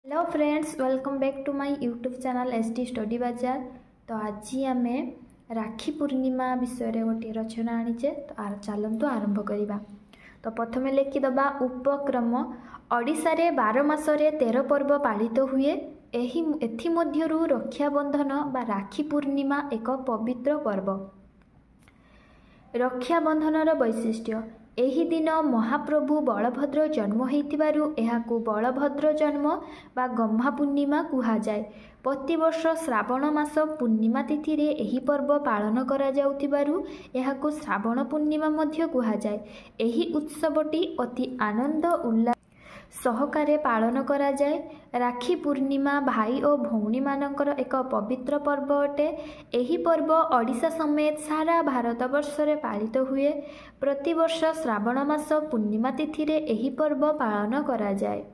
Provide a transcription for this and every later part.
Hello friends, welcome back to my YouTube channel ST study bazaar. तो आज आम राखी पूर्णिमा विषय गोटे रचना आनीचे। तो चलतु आरंभ करवा। तो प्रथम लिखिदबा उपक्रम। ओडिशा रे 12 मासरे 13 पर्व पालित हुए। एथिमध्यरु रक्षाबंधन बा राखी पूर्णिमा एक पवित्र पर्व। रक्षाबंधनर वैशिष्ट्य। एही दिन महाप्रभु बलभद्र जन्म होइतिबारु एहाकु बलभद्र जन्म बा गम्हा पूर्णिमा कुहा जाए। प्रतिवर्ष श्रावण मास पूर्णिमा तिथि रे एही पर्व पालन करा जाउतिबारु एहाकु श्रावण पूर्णिमा मध्य कुहा जाए। एही उत्सवटी अति आनंद उल्लास सहकारे पालन करा जाए। राखी पूर्णिमा भाई और भौणी मानकर एक पवित्र पर्व अटे। एही पर्व ओडिशा समेत सारा भारतवर्ष रे पालित हुए। प्रतिवर्ष श्रावण मास पूर्णिमा तिथि रे एही पर्व पालन करा जाए।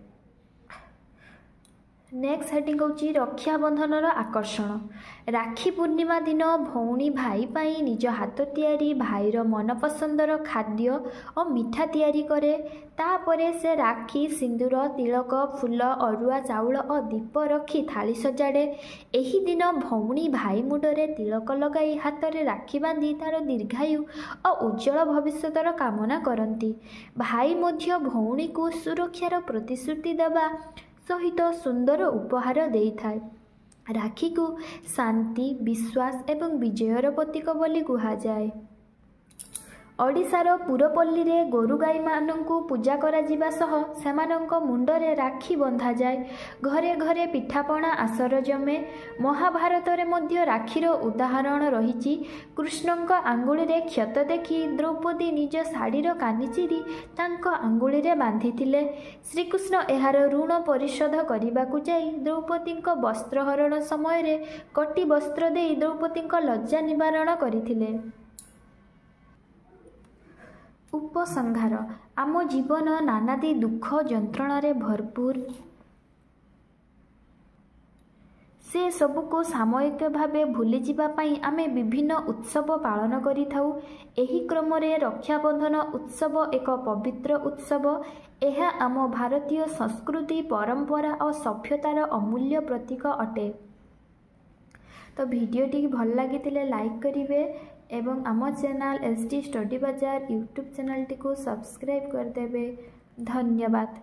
नेक्स्ट हेडिंग होची रक्षाबंधनर आकर्षण। राखी पूर्णिमा दिन भौणी भाई पाई निज हाथ तियारी भाईर मनपसंदर खाद्य और मिठा तियारी करे। तापरे से राखी सिंदूर तिलक फूल अरुआ चाउल और दीप रखी थाली सजाड़े। एही दिन भौणी भाई मुंडरे तिलक लगाई हाथ में राखी बांधी तार दीर्घायु और उज्जवल भविष्यतर कामना करती। भाई मध्य भौणी को सुरक्षार प्रतिश्रुति देवा सहित सुंदर उपहार देई थाए। राखी को शांति विश्वास एवं विजयर प्रतीक बोली कुहा जाए। ओडिशार पुरपल्ली रे गोरु गाई माननकु पूजा करा जिबा सह सेमानंक मुंडरे राखी बंधा जाए। घरे घरे पिठापणा आसर जमे। महाभारत रे मध्य राखीर उदाहरण रहिछि। कृष्णंक आंगुली रे क्षत देखि द्रौपदी निज शाढ़ीर कानी चिरी तांक आंगुली रे बांधिथिले। श्रीकृष्ण एहार ऋण परिशोध करिबाकु जाई द्रौपदींक वस्त्रहरण समय रे कटी वस्त्र देई द्रौपदींक लज्जा निवारण करिथिले। उपसंहार। आम जीवन नानादी दुख जंत्रणा भरपूर। से सबको सामयिक भावे भूली जिबा पई आमे विभिन्न उत्सव पालन करि थाउ। एही क्रम रे रक्षाबंधन उत्सव एक पवित्र उत्सव। एहा आम भारतीय संस्कृति परंपरा और सभ्यतार अमूल्य प्रतीक अटे। तो वीडियोटी भल लगी लाइक करेंगे एवं आम चैनल एसटी स्टडी बाजार यूट्यूब चैनल टी को सब्सक्राइब करदेवे। धन्यवाद।